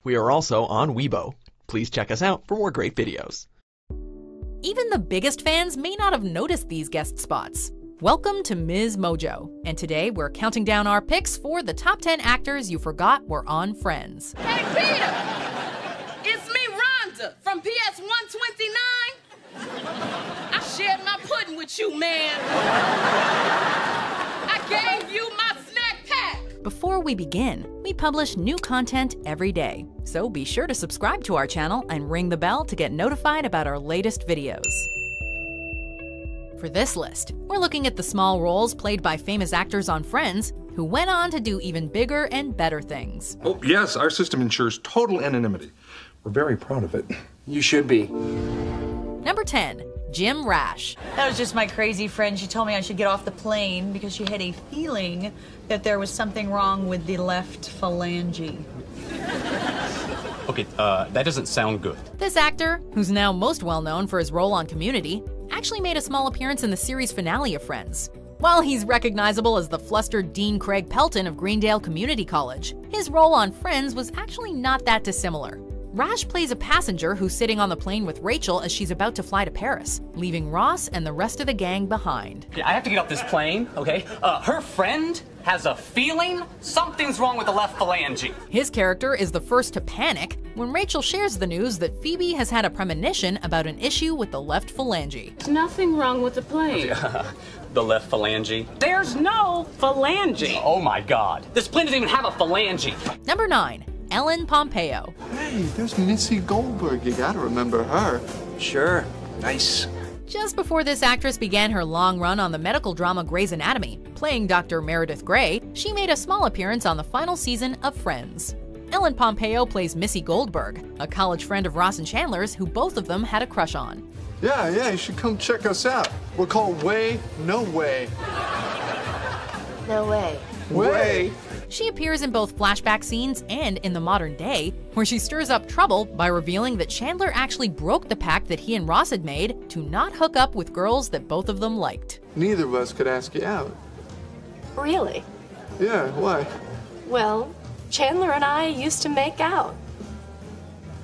We are also on Weibo. Please check us out for more great videos. Even the biggest fans may not have noticed these guest spots. Welcome to Ms. Mojo, and today we're counting down our picks for the top 10 actors you forgot were on Friends. Hey, Peter! It's me, Rhonda, from PS 129. I shared my pudding with you, man. I gave you my snack pack. Before we begin, we publish new content every day, so be sure to subscribe to our channel and ring the bell to get notified about our latest videos. For this list, we're looking at the small roles played by famous actors on Friends who went on to do even bigger and better things. Oh, yes, our system ensures total anonymity. We're very proud of it. You should be. Number 10, Jim Rash. That was just my crazy friend. She told me I should get off the plane because she had a feeling that there was something wrong with the left phalange. Okay, that doesn't sound good. This actor, who's now most well known for his role on Community, actually made a small appearance in the series finale of Friends. While he's recognizable as the flustered Dean Craig Pelton of Greendale Community College, his role on Friends was actually not that dissimilar. Rash plays a passenger who's sitting on the plane with Rachel as she's about to fly to Paris, leaving Ross and the rest of the gang behind. I have to get off this plane, okay? Her friend has a feeling something's wrong with the left phalange. His character is the first to panic when Rachel shares the news that Phoebe has had a premonition about an issue with the left phalange. There's nothing wrong with the plane. The left phalange? There's no phalange. Oh my God. This plane doesn't even have a phalange. Number 9, Ellen Pompeo. Hey, there's Missy Goldberg. You gotta remember her. Sure. Nice. Just before this actress began her long run on the medical drama Grey's Anatomy, playing Dr. Meredith Grey, she made a small appearance on the final season of Friends. Ellen Pompeo plays Missy Goldberg, a college friend of Ross and Chandler's who both of them had a crush on. Yeah, you should come check us out. We're called Way No Way. No way. Way? She appears in both flashback scenes and in the modern day, where she stirs up trouble by revealing that Chandler actually broke the pact that he and Ross had made to not hook up with girls that both of them liked. Neither of us could ask you out. Really? Yeah, why? Well, Chandler and I used to make out.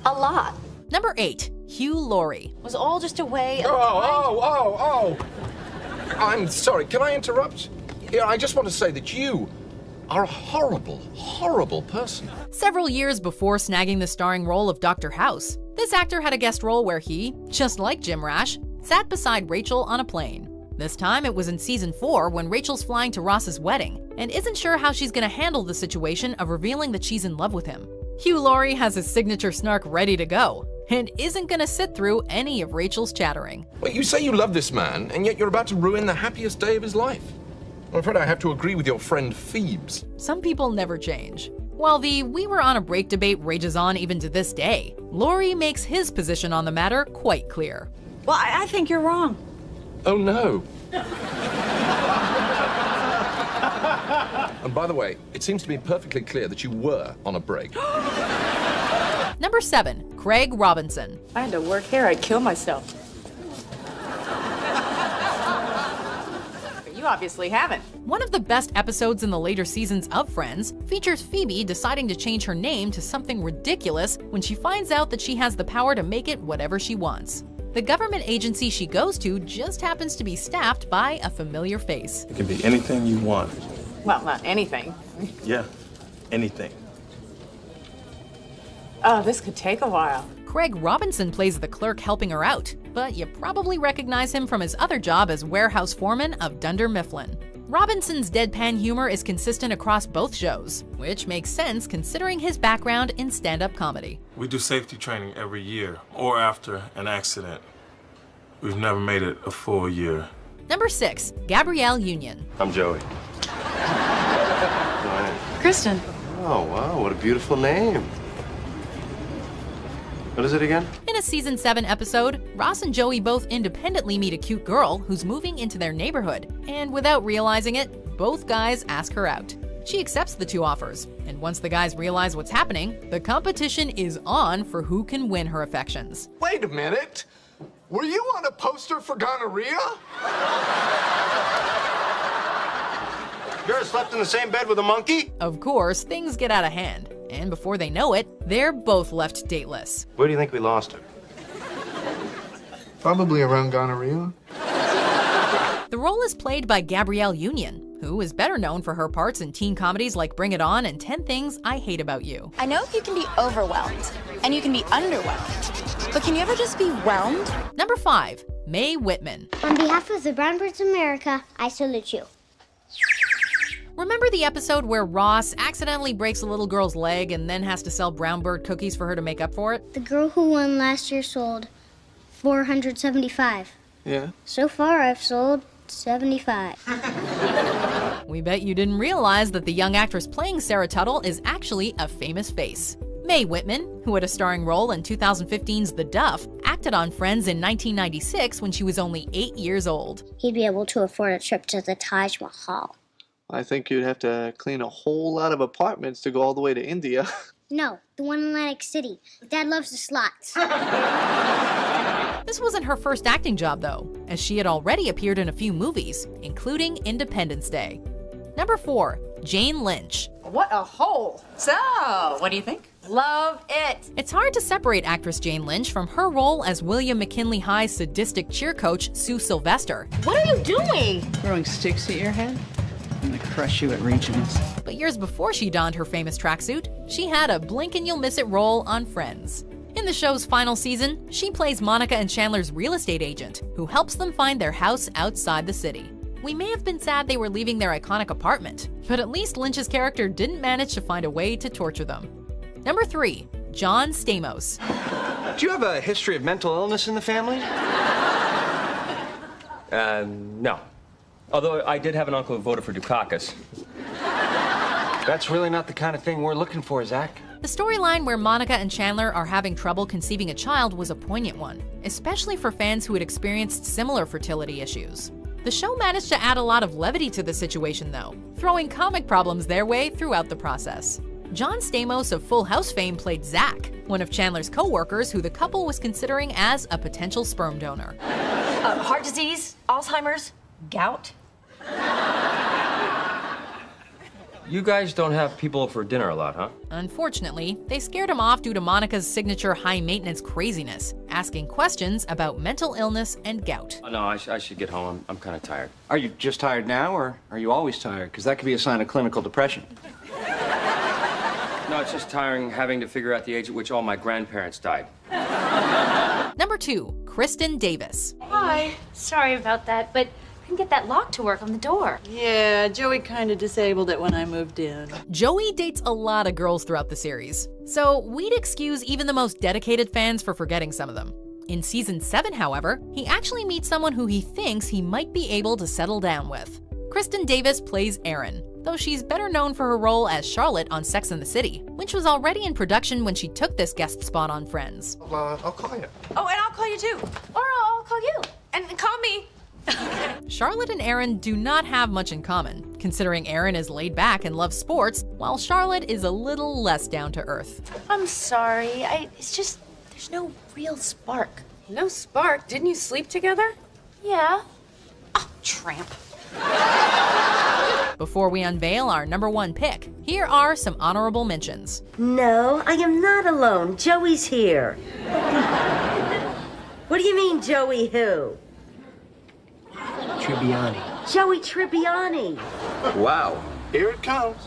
A lot. Number 8, Hugh Laurie. It was all just a way of Oh! I'm sorry, can I interrupt? Yeah, I just want to say that you are a horrible, horrible person. Several years before snagging the starring role of Dr. House, this actor had a guest role where he, just like Jim Rash, sat beside Rachel on a plane. This time it was in season 4 when Rachel's flying to Ross's wedding and isn't sure how she's gonna handle the situation of revealing that she's in love with him. Hugh Laurie has his signature snark ready to go and isn't gonna sit through any of Rachel's chattering. Well, you say you love this man, and yet you're about to ruin the happiest day of his life. I'm afraid I have to agree with your friend Phoebes. Some people never change. While the "we were on a break" debate rages on even to this day, Laurie makes his position on the matter quite clear. Well, I think you're wrong. Oh no. And by the way, it seems to be perfectly clear that you were on a break. Number 7, Craig Robinson. If I had to work here, I'd kill myself. But you obviously haven't. One of the best episodes in the later seasons of Friends features Phoebe deciding to change her name to something ridiculous when she finds out that she has the power to make it whatever she wants. The government agency she goes to just happens to be staffed by a familiar face. It can be anything you want. Well, not anything. Yeah, anything. Oh, this could take a while. Craig Robinson plays the clerk helping her out, but you probably recognize him from his other job as warehouse foreman of Dunder Mifflin. Robinson's deadpan humor is consistent across both shows, which makes sense considering his background in stand-up comedy. We do safety training every year, or after an accident. We've never made it a full year. Number 6, Gabrielle Union. I'm Joey. Kristin. Oh, wow, what a beautiful name. What is it again? In a season 7 episode, Ross and Joey both independently meet a cute girl who's moving into their neighborhood, and without realizing it, both guys ask her out. She accepts the 2 offers, and once the guys realize what's happening, the competition is on for who can win her affections. Wait a minute. Were you on a poster for gonorrhea? You ever slept in the same bed with a monkey? Of course, things get out of hand, And before they know it, they're both left dateless. Where do you think we lost her? Probably around gonorrhea. The role is played by Gabrielle Union, who is better known for her parts in teen comedies like Bring It On and 10 Things I Hate About You. I know you can be overwhelmed, and you can be underwhelmed, but can you ever just be whelmed? Number 5, Mae Whitman. On behalf of the Brown Birds of America, I salute you. Remember the episode where Ross accidentally breaks a little girl's leg and then has to sell brown bird cookies for her to make up for it? The girl who won last year sold 475. Yeah. So far, I've sold 75. We bet you didn't realize that the young actress playing Sarah Tuttle is actually a famous face. Mae Whitman, who had a starring role in 2015's The Duff, acted on Friends in 1996 when she was only 8 years old. He'd be able to afford a trip to the Taj Mahal. I think you'd have to clean a whole lot of apartments to go all the way to India. No, the one in Atlantic City. Dad loves the slots. This wasn't her first acting job, though, as she had already appeared in a few movies, including Independence Day. Number 4, Jane Lynch. What a hole. So, what do you think? Love it. It's hard to separate actress Jane Lynch from her role as William McKinley High's sadistic cheer coach, Sue Sylvester. What are you doing? Throwing sticks at your head? I'm gonna crush you at regionals. But years before she donned her famous tracksuit, she had a blink-and-you'll-miss-it role on Friends. In the show's final season, she plays Monica and Chandler's real estate agent, who helps them find their house outside the city. We may have been sad they were leaving their iconic apartment, but at least Lynch's character didn't manage to find a way to torture them. Number 3, John Stamos. Do you have a history of mental illness in the family? No. Although I did have an uncle who voted for Dukakis. That's really not the kind of thing we're looking for, Zach. The storyline where Monica and Chandler are having trouble conceiving a child was a poignant one, especially for fans who had experienced similar fertility issues. The show managed to add a lot of levity to the situation, though, throwing comic problems their way throughout the process. John Stamos of Full House fame played Zach, one of Chandler's co-workers who the couple was considering as a potential sperm donor. Heart disease, Alzheimer's, gout. You guys don't have people for dinner a lot, huh? Unfortunately, they scared him off due to Monica's signature high-maintenance craziness, asking questions about mental illness and gout. Oh, no, I should get home. I'm kind of tired. Are you just tired now, or are you always tired? Because that could be a sign of clinical depression. No, it's just tiring having to figure out the age at which all my grandparents died. Number 2, Kristin Davis. Hi. Sorry about that, but I couldn't get that lock to work on the door. Yeah, Joey kind of disabled it when I moved in. Joey dates a lot of girls throughout the series, so we'd excuse even the most dedicated fans for forgetting some of them. In season 7, however, he actually meets someone who he thinks he might be able to settle down with. Kristin Davis plays Erin, though she's better known for her role as Charlotte on Sex and the City, which was already in production when she took this guest spot on Friends. I'll call you. Oh, and I'll call you too. Or I'll call you. And call me. Charlotte and Erin do not have much in common, considering Erin is laid back and loves sports, while Charlotte is a little less down to earth. I'm sorry. It's just, there's no real spark. No spark? Didn't you sleep together? Yeah. Oh, tramp. Before we unveil our number 1 pick, here are some honorable mentions. No, I am not alone. Joey's here. What do you mean, Joey who? Tribbiani. Joey Tribbiani. Wow. Here it comes.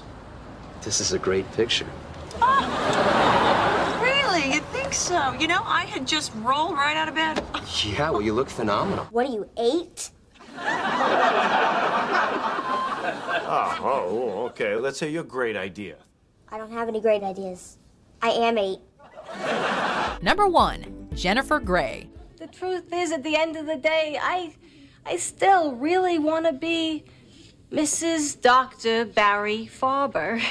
This is a great picture. Oh, really? You think so? You know, I had just rolled right out of bed. Yeah, well, you look phenomenal. What are you, 8? Oh, okay. Let's say your great idea. I don't have any great ideas. I am 8. Number 1, Jennifer Grey. The truth is, at the end of the day, I still really want to be Mrs. Dr. Barry Farber.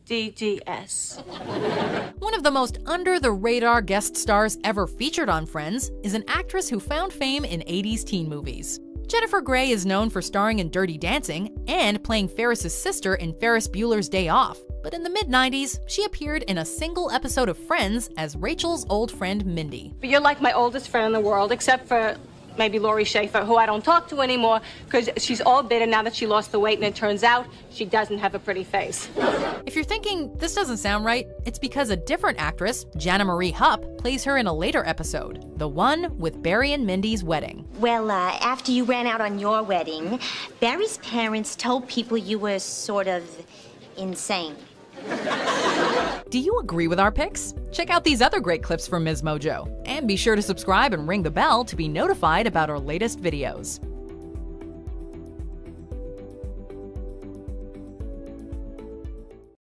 DDS. One of the most under-the-radar guest stars ever featured on Friends is an actress who found fame in 80s teen movies. Jennifer Grey is known for starring in Dirty Dancing and playing Ferris's sister in Ferris Bueller's Day Off, but in the mid-90s, she appeared in a single episode of Friends as Rachel's old friend Mindy. But you're like my oldest friend in the world, except for maybe Laurie Schaefer, who I don't talk to anymore because she's all bitter now that she lost the weight, and it turns out she doesn't have a pretty face. If you're thinking, this doesn't sound right, it's because a different actress, Jana Marie Hupp, plays her in a later episode, the one with Barry and Mindy's wedding. Well, after you ran out on your wedding, Barry's parents told people you were sort of insane. Do you agree with our picks? Check out these other great clips from Ms. Mojo. And be sure to subscribe and ring the bell to be notified about our latest videos.